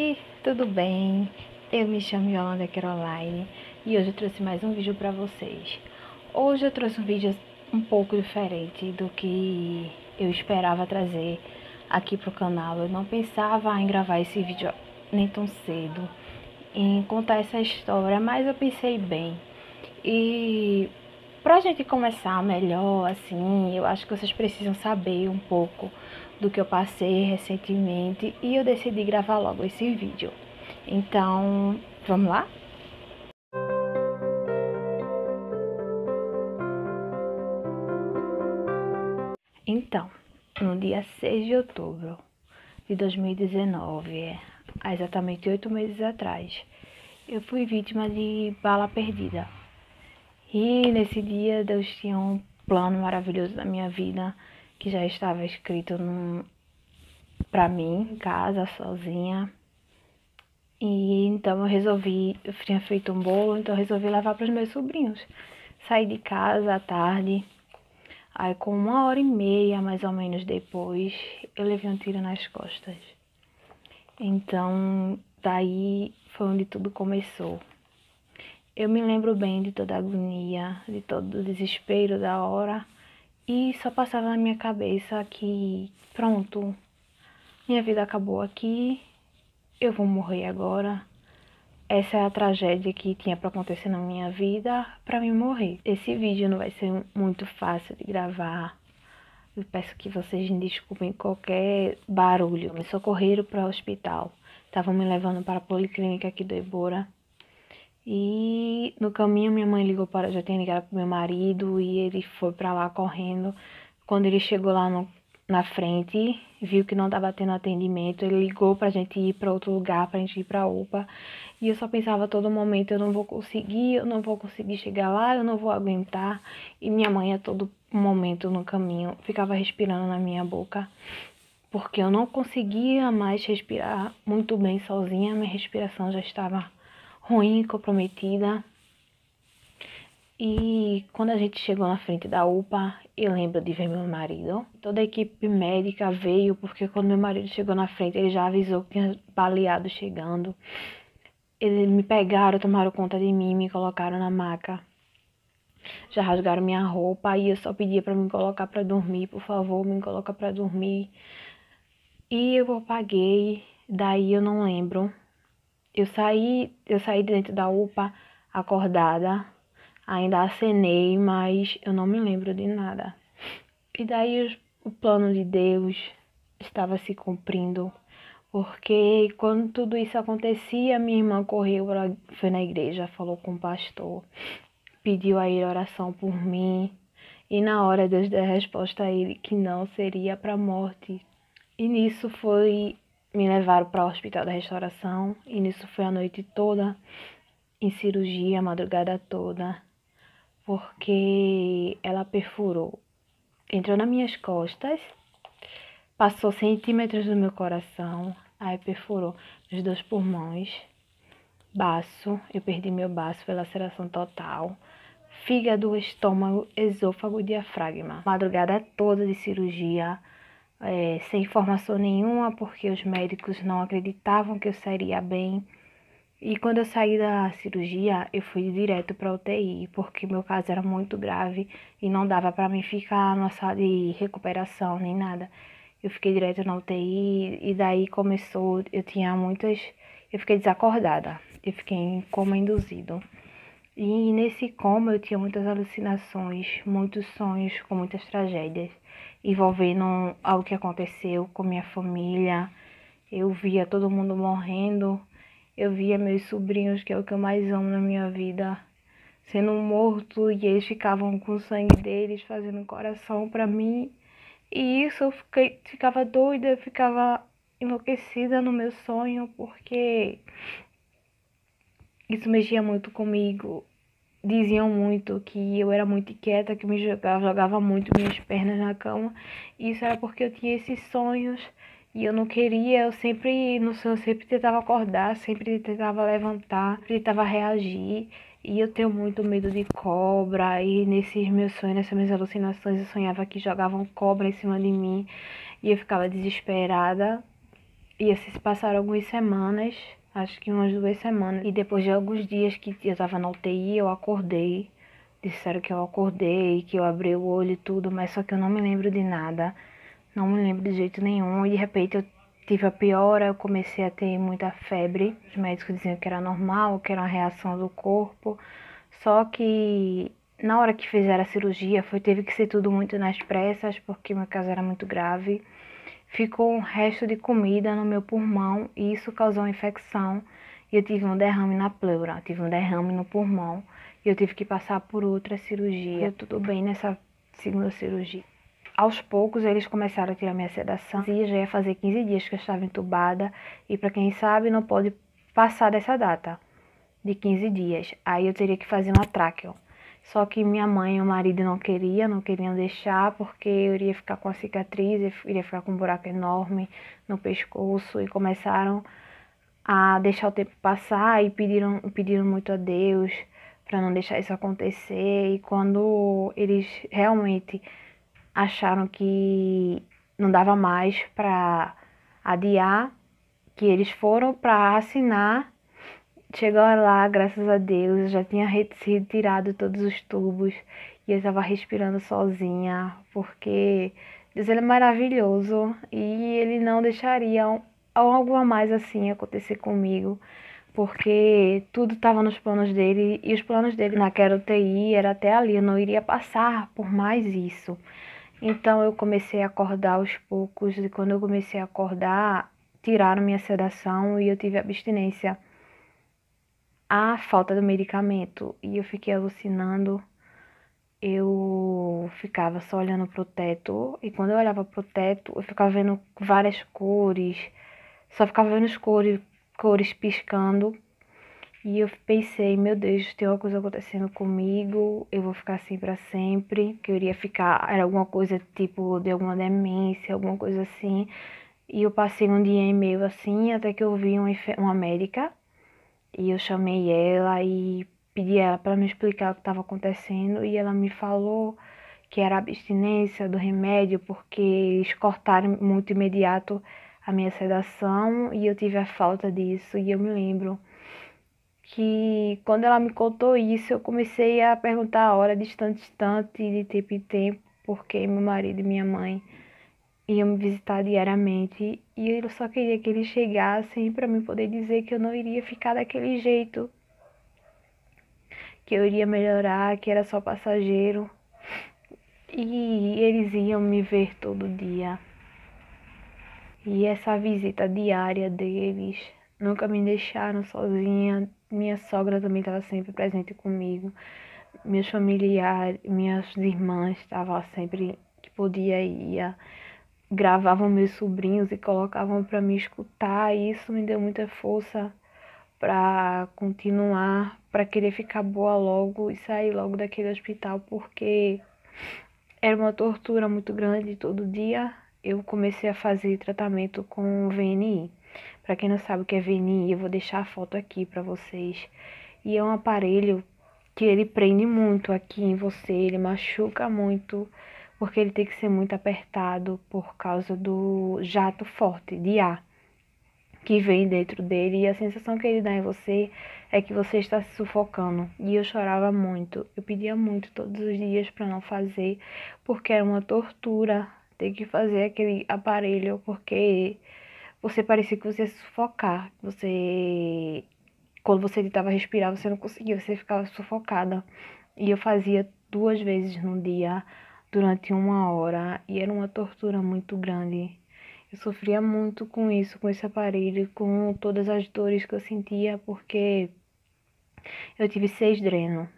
E tudo bem? Eu me chamo Yolanda Caroline e hoje eu trouxe mais um vídeo para vocês. Hoje eu trouxe um vídeo um pouco diferente do que eu esperava trazer aqui pro canal. Eu não pensava em gravar esse vídeo nem tão cedo, em contar essa história, mas eu pensei bem. E pra gente começar melhor, assim, eu acho que vocês precisam saber um pouco do que eu passei recentemente e eu decidi gravar logo esse vídeo. Então, vamos lá? Então, no dia 6 de outubro de 2019, há exatamente 8 meses atrás, eu fui vítima de bala perdida. E nesse dia Deus tinha um plano maravilhoso na minha vida que já estava escrito pra mim, em casa, sozinha. E então eu tinha feito um bolo, então eu resolvi levar para os meus sobrinhos. Saí de casa à tarde, aí com 1h30 mais ou menos depois, eu levei um tiro nas costas. Então, daí foi onde tudo começou. Eu me lembro bem de toda a agonia, de todo o desespero da hora, e só passava na minha cabeça que, pronto, minha vida acabou aqui, eu vou morrer agora. Essa é a tragédia que tinha para acontecer na minha vida para mim morrer. Esse vídeo não vai ser muito fácil de gravar. Eu peço que vocês me desculpem qualquer barulho. Me socorreram para o hospital. Estavam me levando para a policlínica aqui do Ebora. E no caminho minha mãe ligou para, já tinha ligado para meu marido e ele foi para lá correndo. Quando ele chegou lá na frente, viu que não estava tendo atendimento, ele ligou pra gente ir para outro lugar, pra gente ir pra UPA. E eu só pensava a todo momento, eu não vou conseguir chegar lá, eu não vou aguentar. E minha mãe a todo momento no caminho ficava respirando na minha boca, porque eu não conseguia mais respirar muito bem sozinha, minha respiração já estava ruim, comprometida. E quando a gente chegou na frente da UPA, eu lembro de ver meu marido. Toda a equipe médica veio, porque quando meu marido chegou na frente, ele já avisou que tinha baleado chegando. Eles me pegaram, tomaram conta de mim, me colocaram na maca. Já rasgaram minha roupa e eu só pedia pra me colocar pra dormir, por favor, me coloca pra dormir. E eu apaguei, daí eu não lembro. Eu saí de dentro da UPA acordada. Ainda acenei, mas eu não me lembro de nada. E daí o plano de Deus estava se cumprindo, porque quando tudo isso acontecia, minha irmã correu, foi na igreja, falou com o pastor, pediu a ele oração por mim, e na hora Deus deu a resposta a ele que não seria para a morte. E nisso me levaram para o Hospital da Restauração, e nisso foi a noite toda, em cirurgia, a madrugada toda, porque ela perfurou. Entrou nas minhas costas, passou centímetros do meu coração, aí perfurou meus 2 pulmões, baço, eu perdi meu baço, foi laceração total, fígado, estômago, esôfago, diafragma. Madrugada toda de cirurgia, sem informação nenhuma, porque os médicos não acreditavam que eu sairia bem. E quando eu saí da cirurgia, eu fui direto para UTI, porque meu caso era muito grave e não dava para mim ficar na sala de recuperação nem nada. Eu fiquei direto na UTI e daí começou, eu fiquei desacordada, eu fiquei em coma induzido. E nesse coma eu tinha muitas alucinações, muitos sonhos com muitas tragédias, envolvendo algo que aconteceu com minha família. Eu via todo mundo morrendo. Eu via meus sobrinhos, que é o que eu mais amo na minha vida, sendo morto e eles ficavam com o sangue deles, fazendo coração pra mim. E isso eu ficava doida, eu ficava enlouquecida no meu sonho, porque isso mexia muito comigo. Diziam muito que eu era muito inquieta, que me jogava muito minhas pernas na cama. E isso era porque eu tinha esses sonhos e eu não queria, eu sempre, no sonho, eu sempre tentava acordar, sempre tentava levantar, tentava reagir. E eu tenho muito medo de cobra, e nesses meus sonhos, nessas minhas alucinações, eu sonhava que jogavam cobra em cima de mim e eu ficava desesperada. E assim se passaram algumas semanas, acho que umas 2 semanas. E depois de alguns dias que eu tava na UTI, eu acordei. Disseram que eu acordei, que eu abri o olho e tudo, mas só que eu não me lembro de nada. Não me lembro de jeito nenhum. E de repente eu tive a piora, eu comecei a ter muita febre. Os médicos diziam que era normal, que era uma reação do corpo. Só que na hora que fizeram a cirurgia, teve que ser tudo muito nas pressas, porque meu caso era muito grave. Ficou um resto de comida no meu pulmão e isso causou uma infecção. E eu tive um derrame na pleura, tive um derrame no pulmão. E eu tive que passar por outra cirurgia. Deu tudo bem nessa segunda cirurgia. Aos poucos eles começaram a tirar minha sedação. E já ia fazer 15 dias que eu estava entubada. E para quem sabe, não pode passar dessa data de 15 dias. Aí eu teria que fazer uma tráqueo. Só que minha mãe e o marido não queriam deixar, porque eu iria ficar com a cicatriz, eu iria ficar com um buraco enorme no pescoço. E começaram a deixar o tempo passar e pediram muito a Deus para não deixar isso acontecer. E quando eles realmente acharam que não dava mais para adiar, que eles foram para assinar. Chegou lá, graças a Deus, eu já tinha se retirado todos os tubos e eu estava respirando sozinha, porque Deus ele é maravilhoso e ele não deixaria algo a mais assim acontecer comigo, porque tudo estava nos planos dele e os planos dele naquela UTI era até ali, eu não iria passar por mais isso. Então eu comecei a acordar aos poucos e quando eu comecei a acordar, tiraram minha sedação e eu tive abstinência a falta do medicamento e eu fiquei alucinando. Eu ficava só olhando pro teto e quando eu olhava pro teto, eu ficava vendo várias cores, só ficava vendo as cores piscando. E eu pensei, meu Deus, tem uma coisa acontecendo comigo, eu vou ficar assim pra sempre, que eu iria ficar, era alguma coisa tipo de alguma demência, alguma coisa assim. E eu passei um dia e meio assim, até que eu vi uma médica. E eu chamei ela e pedi ela para me explicar o que estava acontecendo e ela me falou que era abstinência do remédio porque eles cortaram muito imediato a minha sedação e eu tive a falta disso. E eu me lembro que quando ela me contou isso, eu comecei a perguntar a hora de instante, de tempo em tempo, porque meu marido e minha mãe iam me visitar diariamente e eu só queria que eles chegassem para mim poder dizer que eu não iria ficar daquele jeito, que eu iria melhorar, que era só passageiro. E eles iam me ver todo dia. E essa visita diária deles nunca me deixaram sozinha. Minha sogra também estava sempre presente comigo. Meus familiares, minhas irmãs estavam sempre que podia ia. Gravavam meus sobrinhos e colocavam para me escutar. E isso me deu muita força para continuar, para querer ficar boa logo e sair logo daquele hospital, porque era uma tortura muito grande todo dia. Eu comecei a fazer tratamento com VNI. Para quem não sabe o que é VNI, eu vou deixar a foto aqui para vocês. E é um aparelho que ele prende muito aqui em você, ele machuca muito, porque ele tem que ser muito apertado por causa do jato forte de ar que vem dentro dele, e a sensação que ele dá em você é que você está se sufocando. E eu chorava muito, eu pedia muito todos os dias para não fazer, porque era uma tortura ter que fazer aquele aparelho, porque você parecia que você ia se sufocar, quando você tentava respirar, você não conseguia, você ficava sufocada. E eu fazia 2 vezes no dia, durante 1 hora, e era uma tortura muito grande. Eu sofria muito com isso, com esse aparelho, com todas as dores que eu sentia, porque eu tive 6 drenos.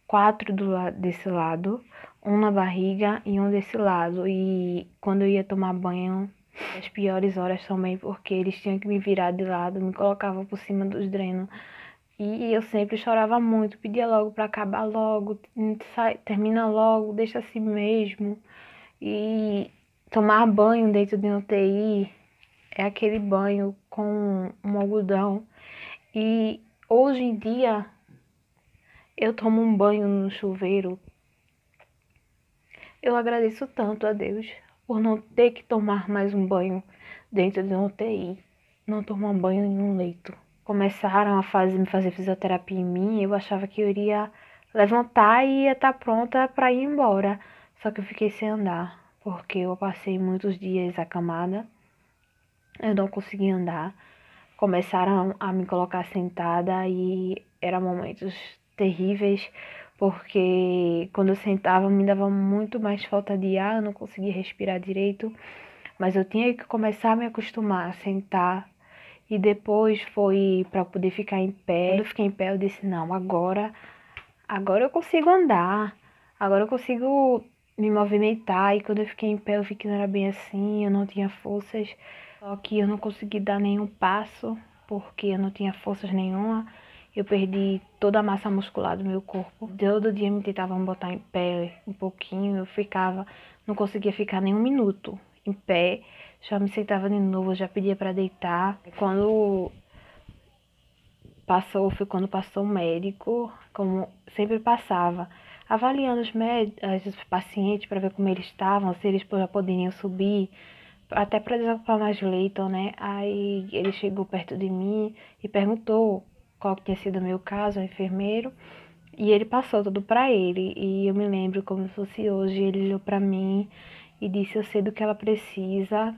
4 desse lado, um na barriga e um desse lado. E quando eu ia tomar banho, as piores horas também, porque eles tinham que me virar de lado, me colocavam por cima dos drenos. E eu sempre chorava muito, pedia logo para acabar logo, termina logo, deixa assim mesmo. E tomar banho dentro de um UTI é aquele banho com um algodão. E hoje em dia eu tomo um banho no chuveiro. Eu agradeço tanto a Deus por não ter que tomar mais um banho dentro de um UTI. não tomar banho em um leito. Começaram a me fazer fisioterapia em mim, eu achava que eu iria levantar e ia estar pronta para ir embora. Só que eu fiquei sem andar, porque eu passei muitos dias acamada, eu não conseguia andar. Começaram a me colocar sentada e eram momentos terríveis, porque quando eu sentava me dava muito mais falta de ar, eu não conseguia respirar direito, mas eu tinha que começar a me acostumar a sentar e depois foi para poder ficar em pé. Quando eu fiquei em pé, eu disse: não, agora eu consigo andar, agora eu consigo me movimentar. E quando eu fiquei em pé, eu vi que não era bem assim, eu não tinha forças, só que eu não consegui dar nenhum passo porque eu não tinha forças nenhuma. Eu perdi toda a massa muscular do meu corpo. Todo dia me tentavam botar em pé um pouquinho, eu ficava, não conseguia ficar nem um minuto em pé. Já me sentava de novo, já pedia para deitar. Foi quando passou o médico, como sempre passava, avaliando os pacientes para ver como eles estavam, se eles já poderiam subir, até para desocupar mais leito, né? Aí ele chegou perto de mim e perguntou qual que tinha sido o meu caso, o enfermeiro, e ele passou tudo para ele. E eu me lembro como se fosse hoje, ele olhou para mim e disse: eu sei do que ela precisa.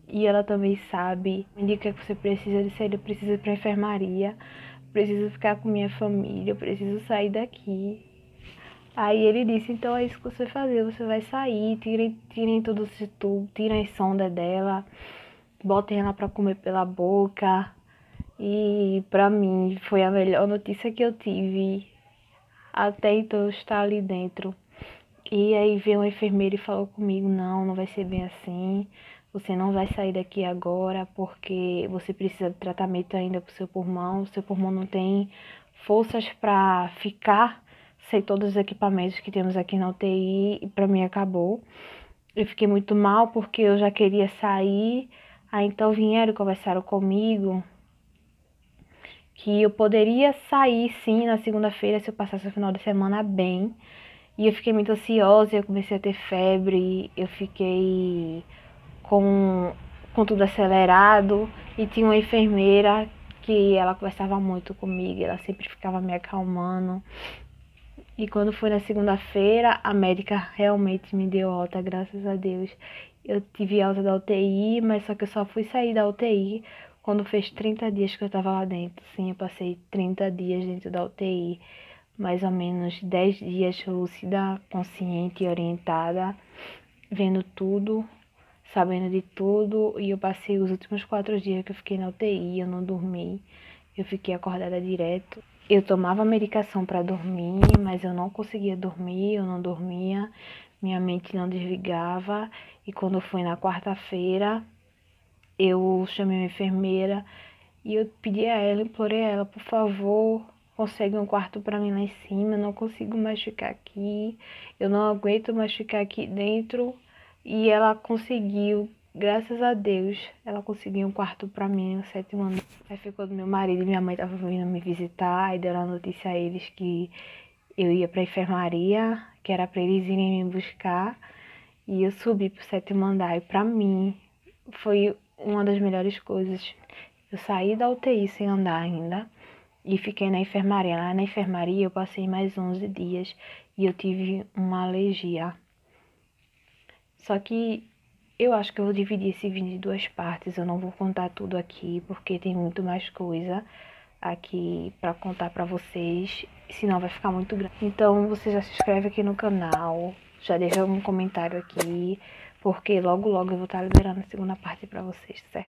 E ela também sabe, me indica que você precisa. Eu disse: eu preciso ir pra enfermaria, preciso ficar com minha família, eu preciso sair daqui. Aí ele disse: então é isso que você vai fazer, você vai sair, tirem tudo esse tubo, tirem a sonda dela, botem ela pra comer pela boca. E pra mim foi a melhor notícia que eu tive até então estar ali dentro. E aí veio uma enfermeira e falou comigo: não vai ser bem assim. Você não vai sair daqui agora porque você precisa de tratamento ainda pro seu pulmão. O seu pulmão não tem forças para ficar sem todos os equipamentos que temos aqui na UTI. E para mim acabou. Eu fiquei muito mal porque eu já queria sair. Aí então vieram e conversaram comigo que eu poderia sair sim na segunda-feira se eu passasse o final de semana bem. E eu fiquei muito ansiosa, eu comecei a ter febre, eu fiquei com, com tudo acelerado. E tinha uma enfermeira que ela conversava muito comigo, ela sempre ficava me acalmando. E quando foi na segunda-feira, a médica realmente me deu alta, graças a Deus. Eu tive alta da UTI, mas só que eu só fui sair da UTI quando fez 30 dias que eu tava lá dentro. Sim, eu passei 30 dias dentro da UTI, mais ou menos 10 dias lúcida, consciente e orientada, vendo tudo, sabendo de tudo. E eu passei os últimos 4 dias que eu fiquei na UTI, eu não dormi, eu fiquei acordada direto. Eu tomava medicação para dormir, mas eu não conseguia dormir, eu não dormia, minha mente não desligava. E quando foi na quarta-feira, eu chamei uma enfermeira e eu pedi a ela, implorei a ela: por favor, consegue um quarto para mim lá em cima, eu não consigo mais ficar aqui, eu não aguento mais ficar aqui dentro. E ela conseguiu, graças a Deus, ela conseguiu um quarto para mim no 7º andar. Aí ficou do meu marido e minha mãe tava vindo me visitar, e deram a notícia a eles que eu ia pra enfermaria, que era para eles irem me buscar, e eu subi pro 7º andar. E pra mim foi uma das melhores coisas. Eu saí da UTI sem andar ainda e fiquei na enfermaria. Lá na enfermaria eu passei mais 11 dias e eu tive uma alergia. Só que eu acho que eu vou dividir esse vídeo em 2 partes. Eu não vou contar tudo aqui porque tem muito mais coisa aqui pra contar pra vocês, senão vai ficar muito grande. Então você já se inscreve aqui no canal, já deixa um comentário aqui, porque logo logo eu vou estar liberando a segunda parte pra vocês, certo?